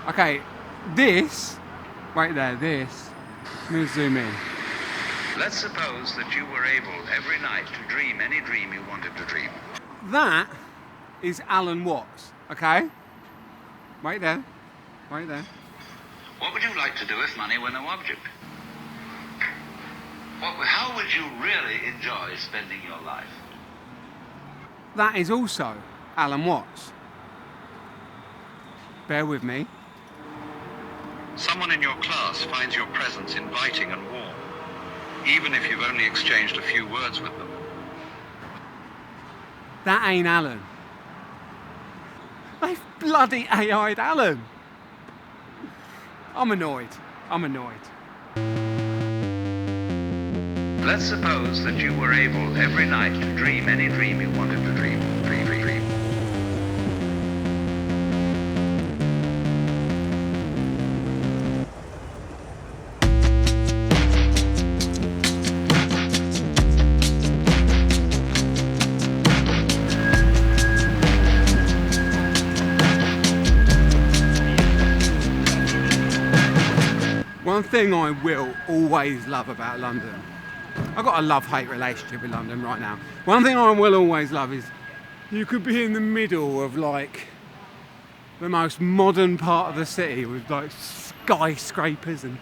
Okay, this, right there, this, let me zoom in. Let's suppose that you were able every night to dream any dream you wanted to dream. That is Alan Watts, okay? Right there, right there. What would you like to do if money were no object? How would you really enjoy spending your life? That is also Alan Watts. Bear with me. Someone in your class finds your presence inviting and warm, even if you've only exchanged a few words with them. That ain't Alan. They've bloody AI'd Alan. I'm annoyed. Let's suppose that you were able every night to dream any dream you wanted to dream. Dream. One thing I will always love about London, I've got a love-hate relationship with London right now. One thing I will always love is you could be in the middle of like the most modern part of the city with like skyscrapers and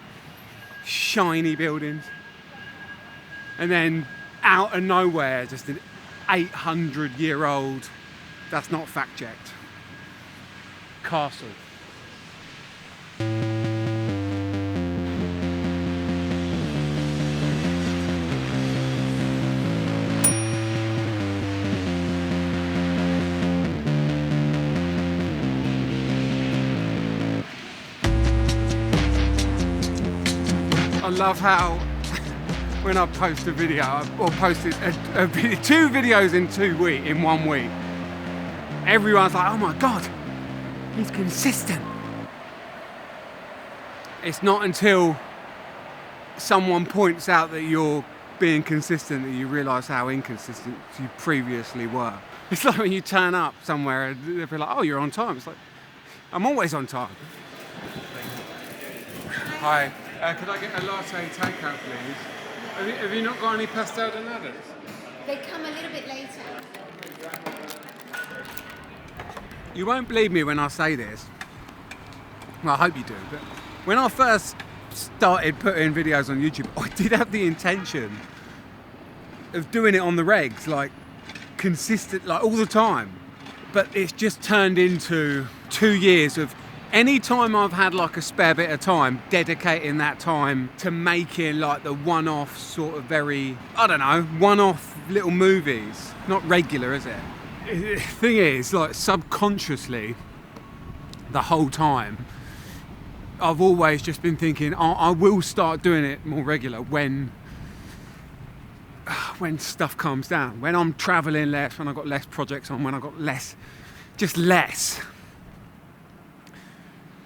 shiny buildings, and then out of nowhere just an 800-year-old, that's not fact-checked, castle. I love how when I post a video, or posted two videos in 1 week, everyone's like, oh my God, he's consistent. It's not until someone points out that you're being consistent that you realise how inconsistent you previously were. It's like when you turn up somewhere and they'll be like, oh, you're on time. It's like, I'm always on time. Hi. Could I get a latte takeout, please? Have you not got any pastel de nadas? They come a little bit later. You won't believe me when I say this. Well, I hope you do. But when I first started putting videos on YouTube, I did have the intention of doing it on the regs, like consistent, like all the time. But it's just turned into 2 years of any time I've had like a spare bit of time, dedicating that time to making like the one-off sort of very, I don't know, one-off little movies. Not regular, is it? The thing is, like subconsciously, the whole time, I've always just been thinking, I will start doing it more regular when stuff calms down. When I'm traveling less, when I've got less projects on, when I've got less.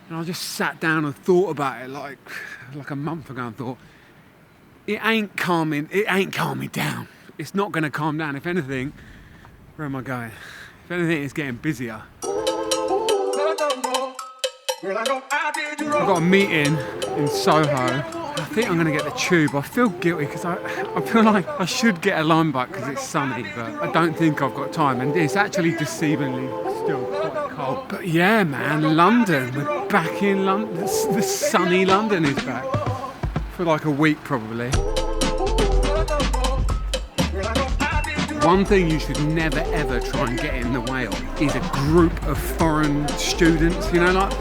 And I just sat down and thought about it like a month ago and thought, it ain't calming down. It's not going to calm down. If anything, where am I going? If anything, it's getting busier. I've got a meeting in Soho. I think I'm going to get the tube. I feel guilty because I feel like I should get a line bike because it's sunny, but I don't think I've got time. And it's actually deceivingly still quite cold. But yeah, man, London. We're back in London. The sunny London is back. For like a week probably. One thing you should never ever try and get in the way of is a group of foreign students, you know, like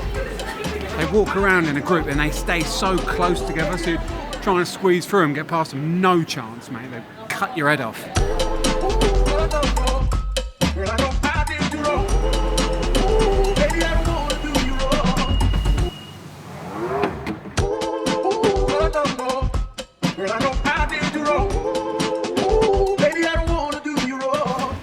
they walk around in a group and they stay so close together, so you're trying to squeeze through them, get past them, no chance, mate. They cut your head off.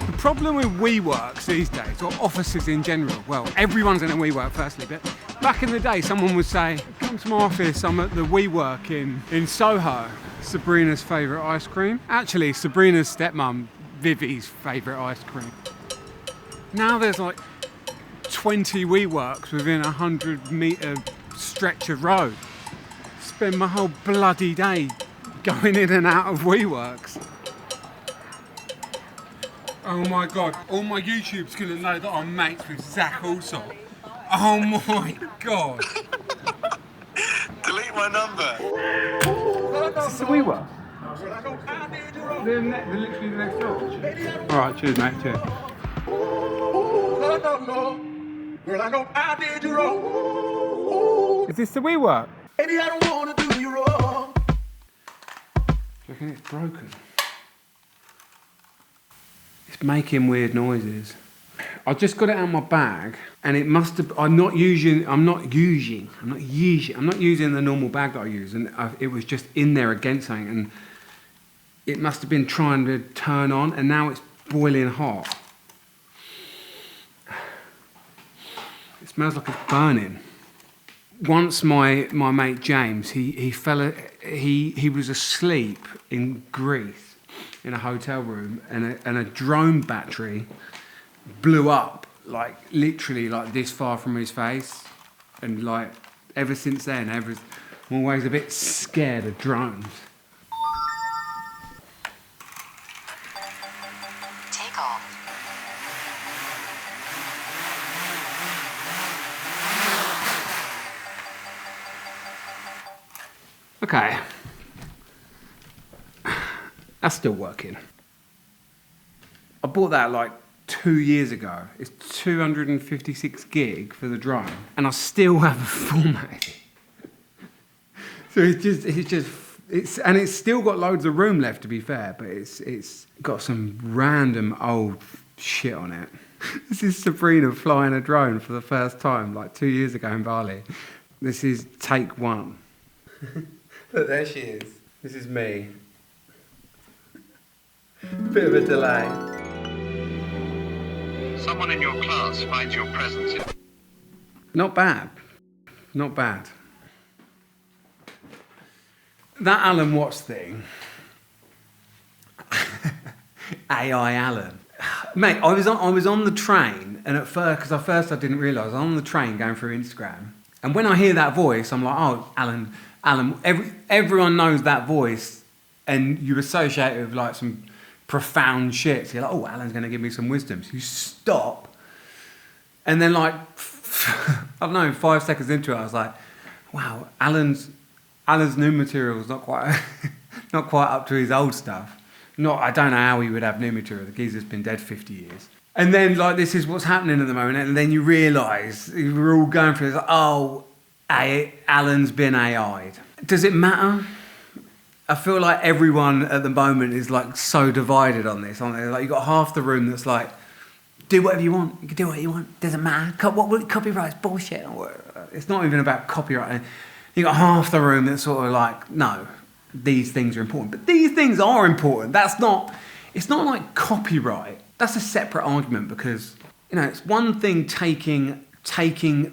The problem with WeWorks these days, or offices in general, well, everyone's in a WeWork firstly, but back in the day someone would say, come to my office, I'm at the WeWork in Soho. Sabrina's favourite ice cream. Actually, Sabrina's stepmum, Vivi's favourite ice cream. Now there's like 20 WeWorks within a 100-metre stretch of road. Spend my whole bloody day going in and out of WeWorks. Oh my God, all my YouTube's gonna know that I'm mates with Zach Alsop. Oh my God. Delete my number. Is this the WeWork? They're literally the next door. Alright, cheers mate, cheers. Girl, I know I did you wrong. Is this the WeWork? Baby, I don't wanna do you wrong. Do you reckon it's broken? It's making weird noises. I just got it out of my bag, and it must have. I'm not using the normal bag that I use, and it was just in there against something, and it must have been trying to turn on, and now it's boiling hot. It smells like it's burning. Once my mate James, he was asleep in Greece in a hotel room, and a drone battery blew up like literally like this far from his face, and like ever since then, I'm always a bit scared of drones. Take off. Okay, that's still working. I bought that like 2 years ago. It's 256 gig for the drone, and I still haven't formatted it. So it's still got loads of room left, to be fair, but it's got some random old shit on it. This is Sabrina flying a drone for the first time, like 2 years ago in Bali. This is take one. Look, there she is. This is me. Bit of a delay. Someone in your class finds your presence in... Not bad. Not bad. That Alan Watts thing. AI Alan. Mate, I was on the train, and at first I didn't realise, I was on the train going through Instagram, and when I hear that voice, I'm like, oh, Alan, everyone knows that voice, and you associate it with like some profound shit. So you're like, oh, Alan's going to give me some wisdom. So you stop, and then like, I don't know, 5 seconds into it, I was like, wow, Alan's new material is not quite up to his old stuff. I don't know how he would have new material. The geezer's been dead 50 years. And then like, this is what's happening at the moment, and then you realise we're all going through this. Like, oh, Alan's been AI'd. Does it matter? I feel like everyone at the moment is like so divided on this, aren't they? Like, you've got half the room that's like, do whatever you want. You can do what you want. Doesn't matter. Copyright's bullshit. It's not even about copyright. You've got half the room that's sort of like, no, these things are important. But these things are important. It's not like copyright. That's a separate argument, because, you know, it's one thing taking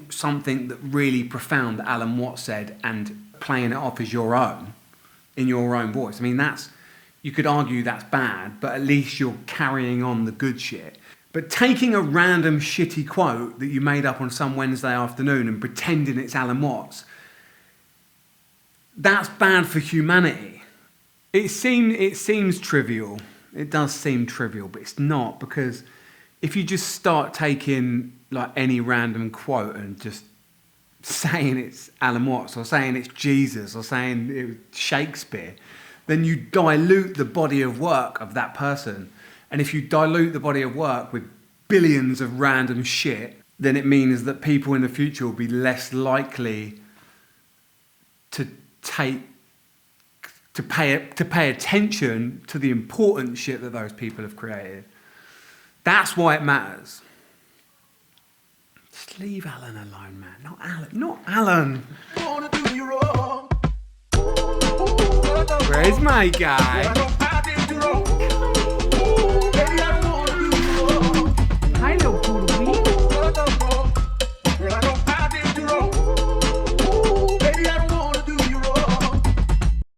something that really profound that Alan Watts said and playing it off as your own, in your own voice. I mean, you could argue that's bad, but at least you're carrying on the good shit. But taking a random shitty quote that you made up on some Wednesday afternoon and pretending it's Alan Watts, that's bad for humanity. It seems trivial. It does seem trivial, but it's not, because if you just start taking like any random quote and just saying it's Alan Watts, or saying it's Jesus, or saying it's Shakespeare, then you dilute the body of work of that person. And if you dilute the body of work with billions of random shit, then it means that people in the future will be less likely to pay attention to the important shit that those people have created. That's why it matters. Just leave Alan alone, man. Not Alan. Not Alan. Wanna do you wrong. Where's my guy?